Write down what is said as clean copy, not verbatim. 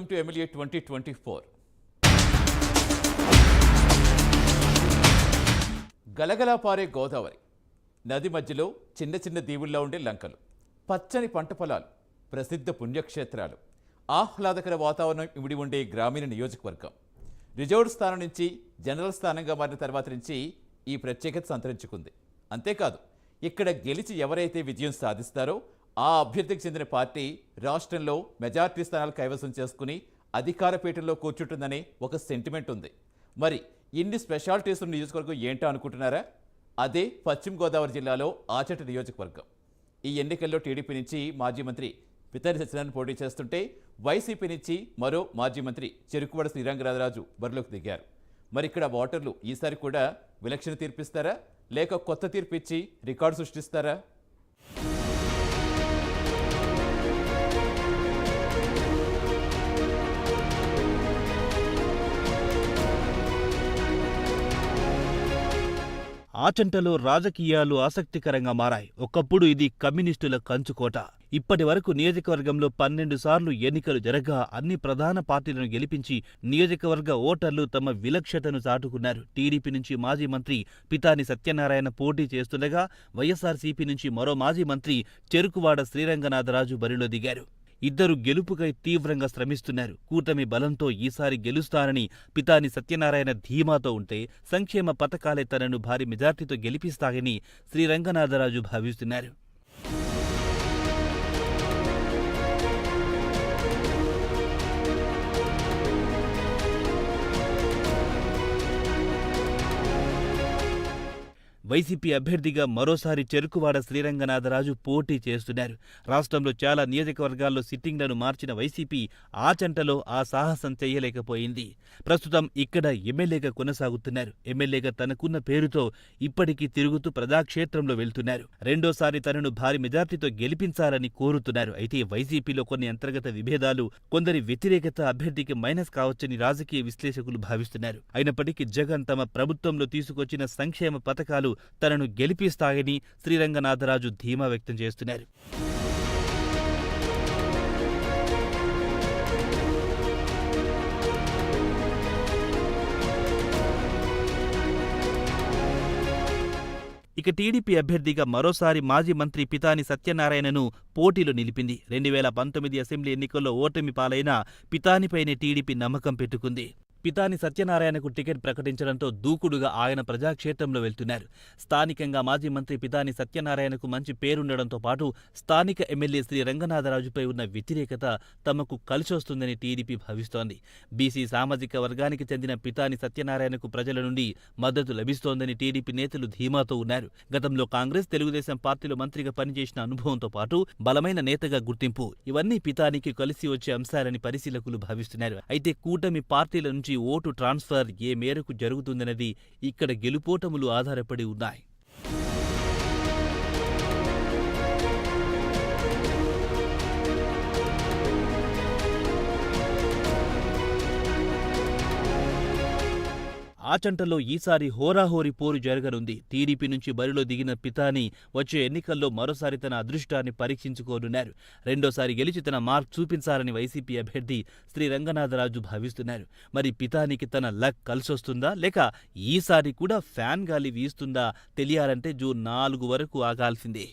To MLA 2024. గలగలా పారే గోదావరి నది మధ్యలో చిన్న చిన్న దీవుల్లో ఉండే లంకలు, పచ్చని పంట పొలాలు, ప్రసిద్ధ పుణ్యక్షేత్రాలు, ఆహ్లాదకర వాతావరణం ఇమిడి ఉండే గ్రామీణ నియోజకవర్గం. రిజర్వ్డ్ స్థానం నుంచి జనరల్ స్థానంగా మారిన తర్వాత నుంచి ఈ ప్రత్యేకత సంతరించుకుంది. అంతేకాదు, ఇక్కడ గెలిచి ఎవరైతే విజయం సాధిస్తారో ఆ అభ్యర్థికి చెందిన పార్టీ రాష్ట్రంలో మెజార్టీ స్థానాలు కైవసం చేసుకుని అధికార పీఠంలో కూర్చుంటుందనే ఒక సెంటిమెంట్ ఉంది. మరి ఇన్ని స్పెషాలిటీస్ ఉన్న నియోజకవర్గం ఏంటో అనుకుంటున్నారా? అదే పశ్చిమ గోదావరి జిల్లాలో ఆచట నియోజకవర్గం. ఈ ఎన్నికల్లో టీడీపీ నుంచి మాజీ మంత్రి పితాని సత్యనారాయణ పోటీ చేస్తుంటే వైసీపీ నుంచి మరో మాజీ మంత్రి చెరుకువాడ శ్రీరంగనాథరాజు బరిలోకి దిగారు. మరి ఇక్కడ ఓటర్లు ఈసారి కూడా విలక్షణ తీర్పిస్తారా, లేక కొత్త తీర్పు ఇచ్చి రికార్డు సృష్టిస్తారా? ఆచంటలో రాజకీయాలు ఆసక్తికరంగా మారాయి. ఒకప్పుడు ఇది కమ్యూనిస్టుల కంచుకోట. ఇప్పటి వరకు నియోజకవర్గంలో 12 సార్లు ఎన్నికలు జరగా అన్ని ప్రధాన పార్టీలను గెలిపించి నియోజకవర్గ ఓటర్లు తమ విలక్షణతను చాటుకున్నారు. టీడీపీ నుంచి మాజీ మంత్రి పితాని సత్యనారాయణ పోటీ చేస్తుండగా వైఎస్ఆర్సీపీ నుంచి మరో మాజీ మంత్రి చెరుకువాడ శ్రీరంగనాథరాజు బరిలో దిగారు. ఇద్దరు గెలుపుకై తీవ్రంగా శ్రమిస్తున్నారు. కూటమి బలంతో ఈసారి గెలుస్తానని పితాని సత్యనారాయణ ధీమాతో ఉంటే సంక్షేమ పథకాలే తనను భారీ మెజార్టీతో గెలిపిస్తాయని శ్రీరంగనాథరాజు భావిస్తున్నారు. వైసీపీ అభ్యర్థిగా మరోసారి చెరుకువాడ శ్రీరంగనాథరాజు పోటీ చేస్తున్నారు. రాష్ట్రంలో చాలా నియోజకవర్గాల్లో సిట్టింగ్లను మార్చిన వైసీపీ ఆచంటలో ఆ సాహసం చేయలేకపోయింది. ప్రస్తుతం ఇక్కడ ఎమ్మెల్యేగా కొనసాగుతున్నారు. ఎమ్మెల్యేగా తనకున్న పేరుతో ఇప్పటికీ తిరుగుతూ ప్రజాక్షేత్రంలో వెళ్తున్నారు. రెండోసారి తనను భారీ మెజార్టీతో గెలిపించాలని కోరుతున్నారు. అయితే వైసీపీలో కొన్ని అంతర్గత విభేదాలు, కొందరి వ్యతిరేకత అభ్యర్థికి మైనస్ కావచ్చని రాజకీయ విశ్లేషకులు భావిస్తున్నారు. అయినప్పటికీ జగన్ తమ ప్రభుత్వంలో తీసుకొచ్చిన సంక్షేమ పథకాలు తనను గెలిపిస్తాయని శ్రీరంగనాథరాజు ధీమా వ్యక్తం చేస్తున్నారు. ఇక టీడీపీ అభ్యర్థిగా మరోసారి మాజీ మంత్రి పితాని సత్యనారాయణను పోటీలో నిలిపింది. 2019 అసెంబ్లీ ఎన్నికల్లో ఓటమి పాలైన పితానిపైనే టీడీపీ నమ్మకం పెట్టుకుంది. పితాని సత్యనారాయణకు టికెట్ ప్రకటించడంతో దూకుడుగా ఆయన ప్రజాక్షేత్రంలో వెళ్తున్నారు. స్థానికంగా మాజీ మంత్రి పితాని సత్యనారాయణకు మంచి పేరుండడంతో పాటు స్థానిక ఎమ్మెల్యే శ్రీ రంగనాథరాజుపై ఉన్న వ్యతిరేకత తమకు కలిసొస్తుందని టీడీపీ భావిస్తోంది. బీసీ సామాజిక వర్గానికి చెందిన పితాని సత్యనారాయణకు ప్రజల నుండి మద్దతు లభిస్తోందని టీడీపీ నేతలు ధీమాతో ఉన్నారు. గతంలో కాంగ్రెస్, తెలుగుదేశం పార్టీలో మంత్రిగా పనిచేసిన అనుభవంతో పాటు బలమైన నేతగా గుర్తింపు, ఇవన్నీ పితానికి కలిసి వచ్చే అంశాలని పరిశీలకులు భావిస్తున్నారు. అయితే కూటమి పార్టీల నుంచి ఓటు ట్రాన్స్ఫర్ ఏ మేరకు జరుగుతుందన్నది ఇక్కడ గెలుపోటములు ఆధారపడి ఉన్నాయి. ఆచంటలో ఈసారి హోరాహోరీ పోరు జరగనుంది. టీడీపీ నుంచి బరిలో దిగిన పితాని వచ్చే ఎన్నికల్లో మరోసారి తన అదృష్టాన్ని పరీక్షించుకోనున్నారు. రెండోసారి గెలిచి తన మార్క్ చూపించాలని వైసీపీ అభ్యర్థి శ్రీరంగనాథరాజు భావిస్తున్నారు. మరి పితానికి తన లక్ కలిసొస్తుందా, లేక ఈసారి కూడా ఫ్యాన్ గాలి వీస్తుందా తెలియాలంటే జూన్ 4 వరకు ఆగాల్సిందే.